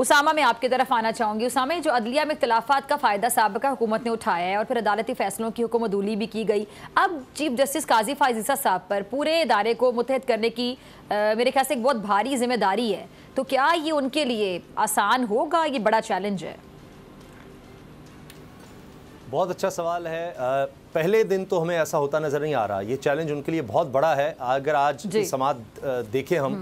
उसामा, मैं आपकी तरफ आना चाहूँगी। उसामा, जो अदलिया में इख्तिलाफात का फ़ायदा साबिक़ा हुकूमत ने उठाया है और फिर अदालती फ़ैसलों की हुक्मअदूली भी की गई, अब चीफ जस्टिस काजी फ़ाइज़ ईसा साहब पर पूरे इदारे को मुत्तहद करने की मेरे ख्याल से एक बहुत भारी जिम्मेदारी है, तो क्या ये उनके लिए आसान होगा? ये बड़ा चैलेंज है। बहुत अच्छा सवाल है। पहले दिन तो हमें ऐसा होता नज़र नहीं आ रहा। ये चैलेंज उनके लिए बहुत बड़ा है। अगर आज की समात देखें हम,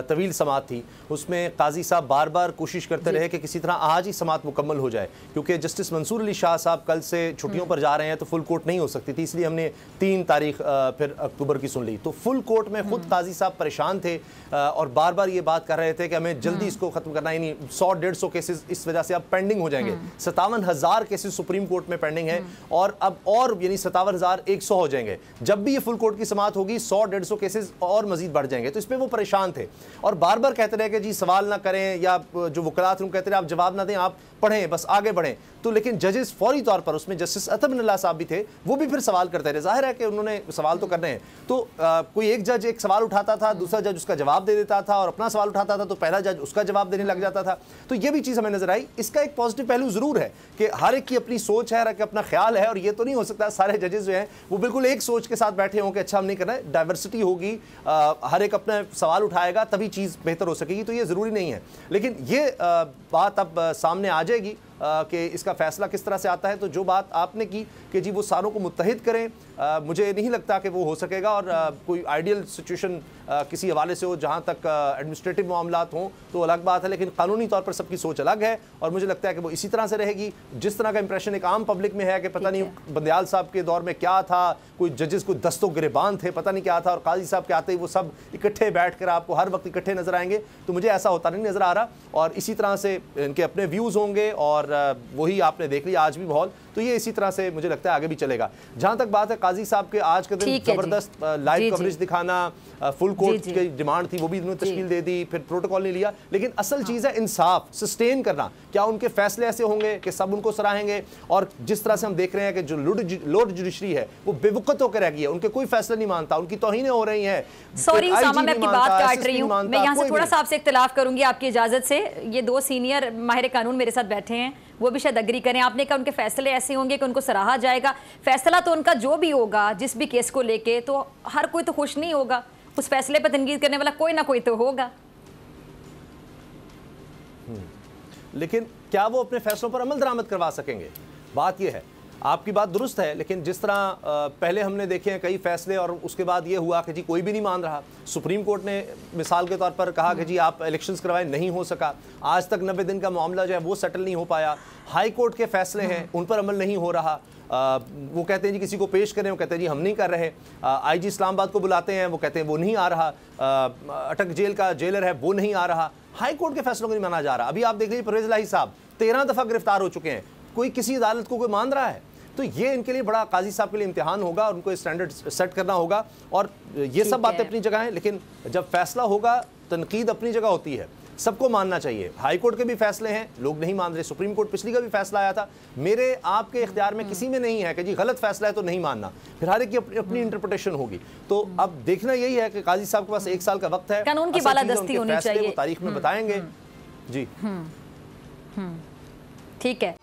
तवील समात थी, उसमें काजी साहब बार बार कोशिश करते रहे कि किसी तरह आज ही समात मुकम्मल हो जाए, क्योंकि जस्टिस मंसूर अली शाह साहब कल से छुट्टियों पर जा रहे हैं तो फुल कोर्ट नहीं हो सकती थी, इसलिए हमने 3 तारीख फिर अक्टूबर की सुन ली। तो फुल कोर्ट में खुद काजी साहब परेशान थे और बार बार ये बात कर रहे थे कि हमें जल्दी इसको ख़त्म करना, यानी 100-150 केसेस इस वजह से अब पेंडिंग हो जाएंगे। 57,000 केसेस सुप्रीम कोर्ट में पेंडिंग है और अब और 57,100 हो जाएंगे। जब भी ये फुल कोर्ट की समात होगी 100-150 केसेस और मजीद बढ़ जाएंगे। तो इसमें वो परेशान थे और बार बार कहते रहे कि जी सवाल ना करें, या जो वकलात थे कहते रहे आप जवाब ना दें, आप पढ़ें, बस आगे बढ़ें। तो लेकिन जजेस फौरी तौर पर, उसमें जस्टिस अतब बिन अल्लाह साहब भी थे, वो भी फिर सवाल करते रहे। जाहिर है कि उन्होंने सवाल तो करने हैं। तो कोई एक जज एक सवाल उठाता था, दूसरा जज उसका जवाब दे देता था और अपना सवाल उठाता था तो पहला जज उसका जवाब देने लग जाता था। तो ये भी चीज़ हमें नजर आई। इसका एक पॉजिटिव पहलू जरूर है कि हर एक की अपनी सोच है, हर एक अपना ख्याल है, और ये तो नहीं हो सकता सारे जजेस जो हैं वो बिल्कुल एक सोच के साथ बैठे हों कि अच्छा हम नहीं करना है। डाइवर्सिटी होगी, हर एक अपना सवाल उठाएगा तभी चीज़ बेहतर हो सकेगी। तो ये ज़रूरी नहीं है, लेकिन ये बात अब सामने आ जाएगी कि इसका फैसला किस तरह से आता है। तो जो बात आपने की कि जी वो सारों को मुत्तहिद करें, मुझे नहीं लगता कि वो हो सकेगा। और कोई आइडियल सिचुएशन किसी हवाले से हो जहाँ तक एडमिनिस्ट्रेटिव मामलात हों तो अलग बात है, लेकिन कानूनी तौर पर सबकी सोच अलग है और मुझे लगता है कि वो इसी तरह से रहेगी। जिस तरह का इंप्रेशन एक आम पब्लिक में है कि पता नहीं बंदयाल साहब के दौर में क्या था, कोई जजेस को दस्तों गिरेबान थे, पता नहीं क्या था, और काजी साहब के आते ही वो सब इकट्ठे बैठ कर आपको हर वक्त इकट्ठे नजर आएंगे, तो मुझे ऐसा होता नहीं नजर आ रहा। और इसी तरह से इनके अपने व्यूज़ होंगे और वही आपने देख लिया आज भी माहौल, तो ये इसी तरह से मुझे लगता है आगे भी चलेगा। जहां तक बात है काजी साहब के आज के दिन जबरदस्त लाइव कवरेज दिखाना, फुल कोर्ट की डिमांड थी वो भी इन्होंने तश्कील दे दी, फिर प्रोटोकॉल नहीं लिया, लेकिन असल चीज़ है इंसाफ सस्टेन करना। क्या उनके फैसले ऐसे होंगे कि सब उनको सराहेंगे? और जिस तरह से हम देख रहे हैं कि जो लोअर जुडिशरी है वो बेवकूफ़ होकर रह गई है, उनके कोई फैसला नहीं मानता, उनकी तौहीनें हो रही हैं। सॉरी उसामा, मैं आपकी बात काट रही हूँ, मैं यहाँ से थोड़ा सा आपसे इख्तिलाफ करूंगी आपकी इजाजत से। ये 2 सीनियर माहिर कानून मेरे साथ बैठे हैं, वो भी शायद अग्री करें। आपने कहा उनके फैसले ऐसे होंगे कि उनको सराहा जाएगा। फैसला तो उनका जो भी होगा जिस भी केस को लेके, तो हर कोई तो खुश नहीं होगा, उस फैसले पर तनकीद करने वाला कोई ना कोई तो होगा। लेकिन क्या वो अपने फैसलों पर अमल दरामद करवा सकेंगे? बात यह है। आपकी बात दुरुस्त है, लेकिन जिस तरह पहले हमने देखे हैं कई फैसले और उसके बाद ये हुआ कि जी कोई भी नहीं मान रहा। सुप्रीम कोर्ट ने मिसाल के तौर पर कहा कि जी आप इलेक्शंस करवाएं, नहीं हो सका। आज तक 90 दिन का मामला जो है वो सेटल नहीं हो पाया। हाई कोर्ट के फैसले हैं उन पर अमल नहीं हो रहा। वो कहते हैं जी किसी को पेश करें, वो कहते हैं जी हम नहीं कर रहे। IG इस्लामाबाद को बुलाते हैं, वो कहते हैं वो नहीं आ रहा। अटक जेल का जेलर है वो नहीं आ रहा। हाई कोर्ट के फैसलों को नहीं माना जा रहा। अभी आप देख लीजिए परवेज़ इलाही साहब 13 दफ़ा गिरफ्तार हो चुके हैं, कोई किसी अदालत को कोई मान रहा है? तो ये इनके लिए बड़ा काजी साहब के लिए इम्तिहान होगा, उनको स्टैंडर्ड सेट करना होगा। और ये सब बातें अपनी जगह हैं, लेकिन जब फैसला होगा तनकीद अपनी जगह होती है, सबको मानना चाहिए। हाई कोर्ट के भी फैसले हैं, लोग नहीं मान रहे। सुप्रीम कोर्ट पिछली का भी फैसला आया था। मेरे आपके इख्तियार में किसी में नहीं है कि जी गलत फैसला है तो नहीं मानना, फिर हर एक की अपनी इंटरप्रिटेशन होगी। तो अब देखना यही है कि काजी साहब के पास 1 साल का वक्त है, कानून की बालादस्ती होनी चाहिए, वो तारीख में बताएंगे। जी ठीक है।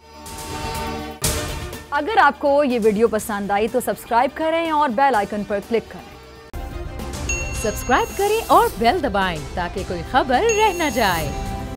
अगर आपको ये वीडियो पसंद आई तो सब्सक्राइब करें और बेल आइकन पर क्लिक करें। सब्सक्राइब करें और बेल दबाएं ताकि कोई खबर रह न जाए।